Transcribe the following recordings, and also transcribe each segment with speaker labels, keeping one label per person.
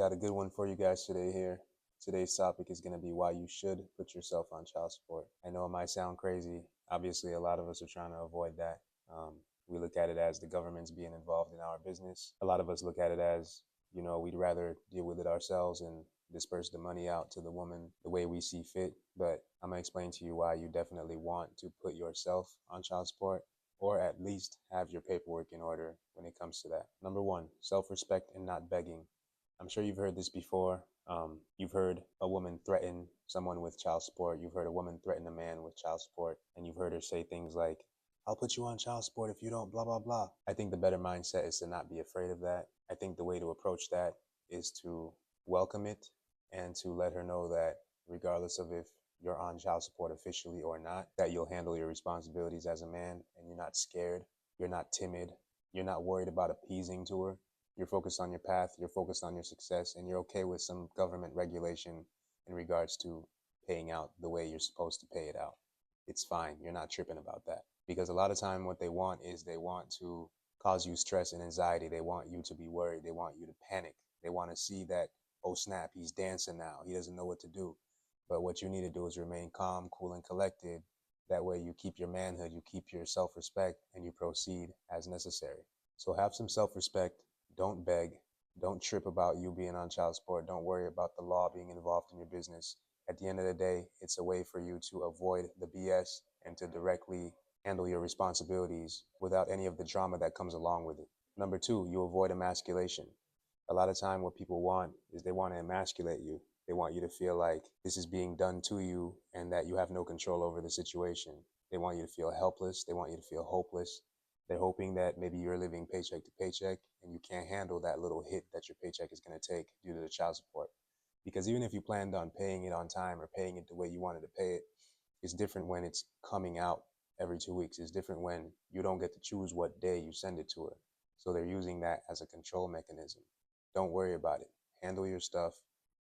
Speaker 1: got a good one for you guys today here. Today's topic is going to be why you should put yourself on child support. I know it might sound crazy. Obviously, a lot of us are trying to avoid that. Um, we look at it as the government's being involved in our business. A lot of us look at it as, we'd rather deal with it ourselves and disperse the money out to the woman the way we see fit. But I'm going to explain to you why you definitely want to put yourself on child support, or at least have your paperwork in order when it comes to that. Number one, self-respect and not begging. I'm sure you've heard this before. You've heard a woman threaten someone with child support. You've heard a woman threaten a man with child support. And you've heard her say things like, I'll put you on child support if you don't, blah, blah, blah. I think the better mindset is to not be afraid of that. I think the way to approach that is to welcome it and to let her know that regardless of if you're on child support officially or not, that you'll handle your responsibilities as a man and you're not scared, you're not timid, you're not worried about appeasing to her. You're focused on your path, you're focused on your success, and you're okay with some government regulation in regards to paying out the way you're supposed to pay it out. It's fine. You're not tripping about that. Because a lot of time what they want is they want to cause you stress and anxiety. They want you to be worried. They want you to panic. They want to see that, oh snap, he's dancing now. He doesn't know what to do. But what you need to do is remain calm, cool, and collected. That way you keep your manhood, you keep your self-respect, and you proceed as necessary. So have some self-respect. Don't beg. Don't trip about you being on child support. Don't worry about the law being involved in your business. At the end of the day, it's a way for you to avoid the BS and to directly handle your responsibilities without any of the drama that comes along with it. Number two, you avoid emasculation. A lot of time what people want is they want to emasculate you. They want you to feel like this is being done to you and that you have no control over the situation. They want you to feel helpless. They want you to feel hopeless. They're hoping that maybe you're living paycheck to paycheck and you can't handle that little hit that your paycheck is going to take due to the child support. Because even if you planned on paying it on time or paying it the way you wanted to pay it, it's different when it's coming out every 2 weeks. It's different when you don't get to choose what day you send it to her. So they're using that as a control mechanism. Don't worry about it. Handle your stuff.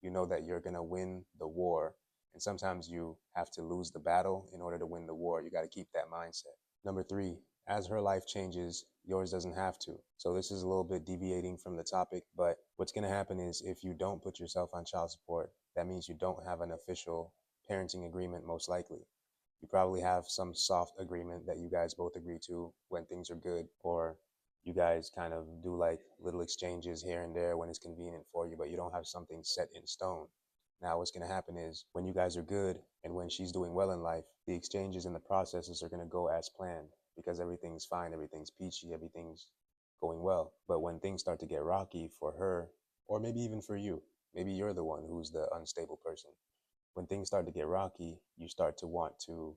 Speaker 1: You know that you're going to win the war. And sometimes you have to lose the battle in order to win the war. You got to keep that mindset. Number three, as her life changes, yours doesn't have to. So this is a little bit deviating from the topic, but what's going to happen is if you don't put yourself on child support, that means you don't have an official parenting agreement, most likely. You probably have some soft agreement that you guys both agree to when things are good, or you guys kind of do like little exchanges here and there when it's convenient for you, but you don't have something set in stone. Now, what's going to happen is when you guys are good and when she's doing well in life, the exchanges and the processes are going to go as planned because everything's fine, everything's peachy, everything's going well. But when things start to get rocky for her, or maybe even for you, maybe you're the one who's the unstable person. When things start to get rocky, you start to want to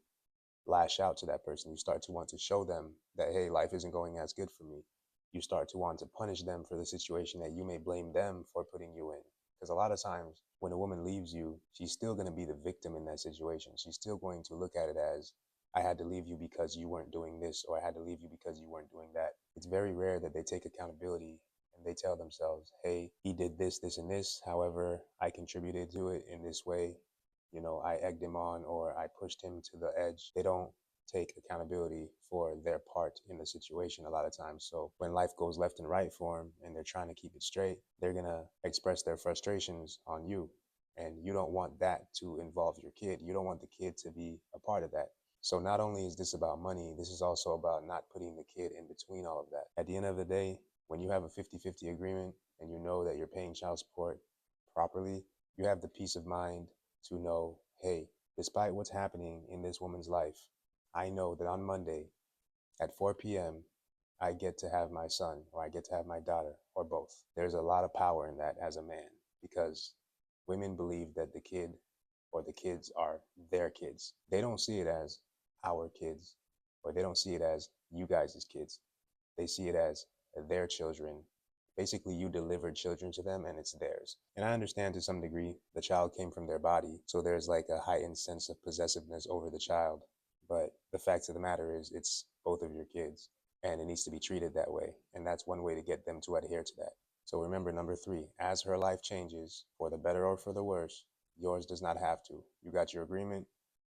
Speaker 1: lash out to that person. You start to want to show them that, hey, life isn't going as good for me. You start to want to punish them for the situation that you may blame them for putting you in. Because a lot of times when a woman leaves you, she's still going to be the victim in that situation. She's still going to look at it as, I had to leave you because you weren't doing this, or I had to leave you because you weren't doing that. It's very rare that they take accountability and they tell themselves, hey, he did this, this, and this. However, I contributed to it in this way. I egged him on or I pushed him to the edge. They don't take accountability for their part in the situation a lot of times. So when life goes left and right for them and they're trying to keep it straight, they're going to express their frustrations on you. And you don't want that to involve your kid. You don't want the kid to be a part of that. So not only is this about money, this is also about not putting the kid in between all of that. At the end of the day, when you have a 50-50 agreement and you know that you're paying child support properly, you have the peace of mind to know, hey, despite what's happening in this woman's life, I know that on Monday at 4 p.m., I get to have my son or I get to have my daughter or both. There's a lot of power in that as a man because women believe that the kid or the kids are their kids. They don't see it as our kids, or they don't see it as you guys' kids. They see it as their children. Basically, you delivered children to them and it's theirs. And I understand to some degree the child came from their body, so there's like a heightened sense of possessiveness over the child. But the fact of the matter is it's both of your kids and it needs to be treated that way. And that's one way to get them to adhere to that. So remember, number three, as her life changes, for the better or for the worse, yours does not have to. You got your agreement,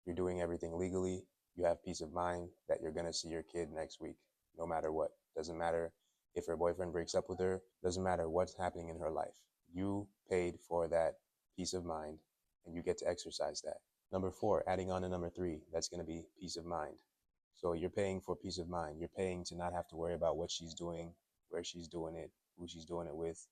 Speaker 1: you're doing everything legally, you have peace of mind that you're gonna see your kid next week, no matter what. Doesn't matter if her boyfriend breaks up with her, doesn't matter what's happening in her life. You paid for that peace of mind and you get to exercise that. Number four, adding on to number three, that's going to be peace of mind. So you're paying for peace of mind. You're paying to not have to worry about what she's doing, where she's doing it, who she's doing it with.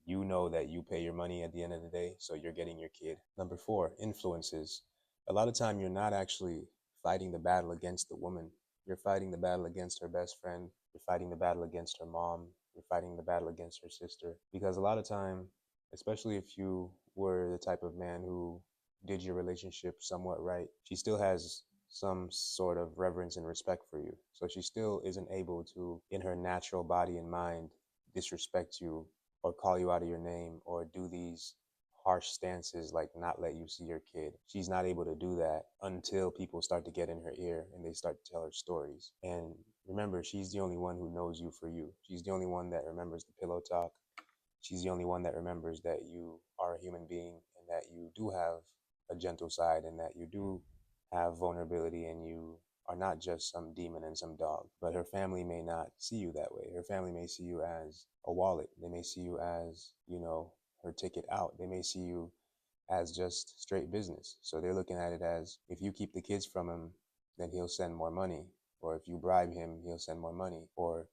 Speaker 1: You know that you pay your money at the end of the day, so you're getting your kid. Number four, influences. A lot of time you're not actually fighting the battle against the woman. You're fighting the battle against her best friend. You're fighting the battle against her mom. You're fighting the battle against her sister. Because a lot of time, especially if you were the type of man who did your relationship somewhat right, she still has some sort of reverence and respect for you. So she still isn't able to, in her natural body and mind, disrespect you or call you out of your name or do these harsh stances like not let you see your kid. She's not able to do that until people start to get in her ear and they start to tell her stories. And remember, she's the only one who knows you for you. She's the only one that remembers the pillow talk. She's the only one that remembers that you are a human being and that you do have a gentle side and that you do have vulnerability and you are not just some demon and some dog. But her family may not see you that way. Her family may see you as a wallet. They may see you as, her ticket out. They may see you as just straight business. So they're looking at it as if you keep the kids from him, then he'll send more money. Or if you bribe him, he'll send more money. Or,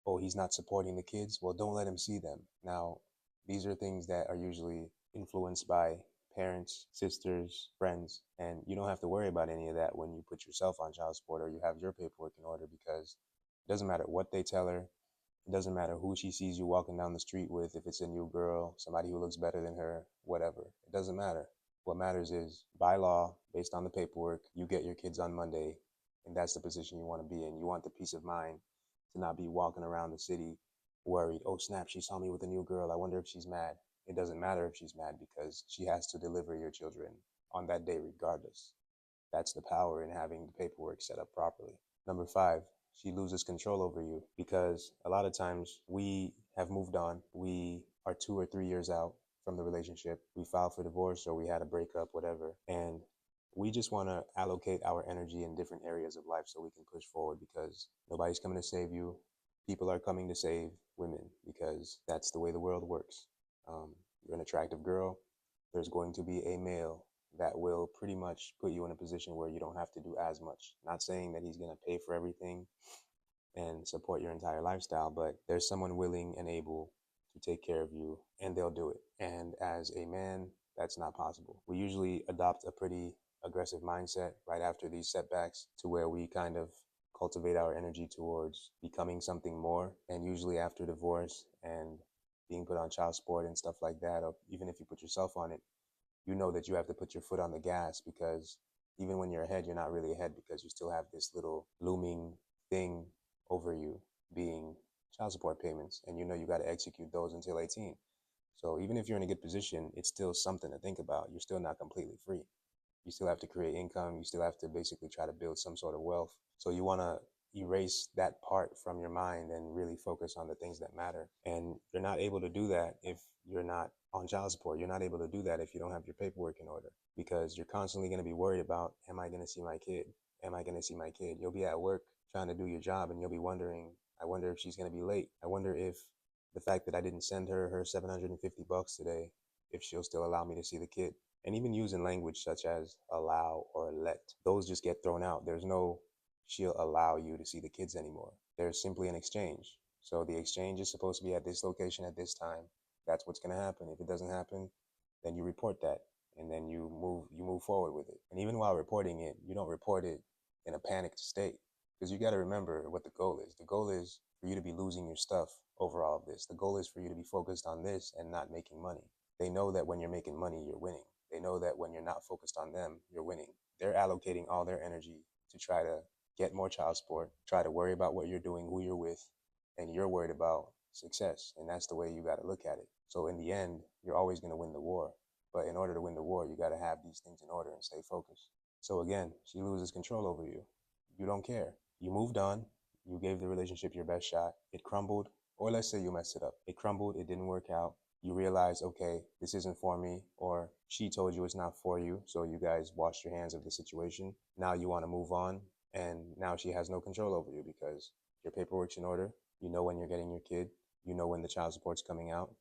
Speaker 1: oh, he's not supporting the kids. Well, don't let him see them. Now, these are things that are usually influenced by parents, sisters, friends, and you don't have to worry about any of that when you put yourself on child support or you have your paperwork in order because it doesn't matter what they tell her. It doesn't matter who she sees you walking down the street with, if it's a new girl, somebody who looks better than her, whatever. It doesn't matter. What matters is, by law, based on the paperwork, you get your kids on Monday, and that's the position you want to be in. You want the peace of mind to not be walking around the city worried, oh snap, she saw me with a new girl. I wonder if she's mad. It doesn't matter if she's mad because she has to deliver your children on that day regardless. That's the power in having the paperwork set up properly. Number five, she loses control over you because a lot of times we have moved on. We are 2 or 3 years out from the relationship. We filed for divorce or we had a breakup, whatever. And we just want to allocate our energy in different areas of life so we can push forward because nobody's coming to save you. People are coming to save women because that's the way the world works. You're an attractive girl. There's going to be a male that will pretty much put you in a position where you don't have to do as much. Not saying that he's going to pay for everything and support your entire lifestyle, but there's someone willing and able to take care of you and they'll do it. And as a man, that's not possible. We usually adopt a pretty aggressive mindset right after these setbacks to where we kind of cultivate our energy towards becoming something more. And usually after divorce and being put on child support and stuff like that, or even if you put yourself on it, you know that you have to put your foot on the gas because even when you're ahead, you're not really ahead because you still have this little looming thing over you being child support payments. And you know you got to execute those until 18. So even if you're in a good position, it's still something to think about. You're still not completely free. You still have to create income. You still have to basically try to build some sort of wealth. So you want to erase that part from your mind and really focus on the things that matter. And you're not able to do that if you're not on child support. You're not able to do that if you don't have your paperwork in order because you're constantly going to be worried about, am I going to see my kid? Am I going to see my kid? You'll be at work trying to do your job and you'll be wondering, I wonder if she's going to be late. I wonder if the fact that I didn't send her $750 today, if she'll still allow me to see the kid. And even using language such as allow or let, those just get thrown out. There's no she'll allow you to see the kids anymore. There's simply an exchange. So the exchange is supposed to be at this location at this time. That's what's going to happen. If it doesn't happen, then you report that and then you move forward with it. And even while reporting it, you don't report it in a panicked state because you got to remember what the goal is. The goal is for you to be losing your stuff over all of this. The goal is for you to be focused on this and not making money. They know that when you're making money, you're winning. They know that when you're not focused on them, you're winning. They're allocating all their energy to try to get more child support, try to worry about what you're doing, who you're with, and you're worried about success. And that's the way you got to look at it. So in the end, you're always going to win the war. But in order to win the war, you got to have these things in order and stay focused. So again, she loses control over you. You don't care. You moved on. You gave the relationship your best shot. It crumbled. Or let's say you messed it up. It crumbled. It didn't work out. You realize, okay, this isn't for me, or she told you it's not for you. So you guys washed your hands of the situation. Now you want to move on. And now she has no control over you because your paperwork's in order. You know when you're getting your kid. You know when the child support's coming out.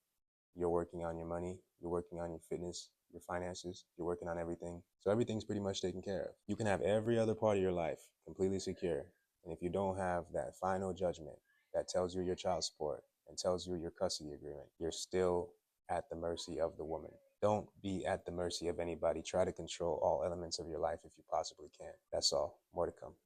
Speaker 1: You're working on your money, you're working on your fitness, your finances, you're working on everything. So everything's pretty much taken care of. You can have every other part of your life completely secure. And if you don't have that final judgment that tells you your child support and tells you your custody agreement, you're still at the mercy of the woman. Don't be at the mercy of anybody. Try to control all elements of your life if you possibly can. That's all. More to come.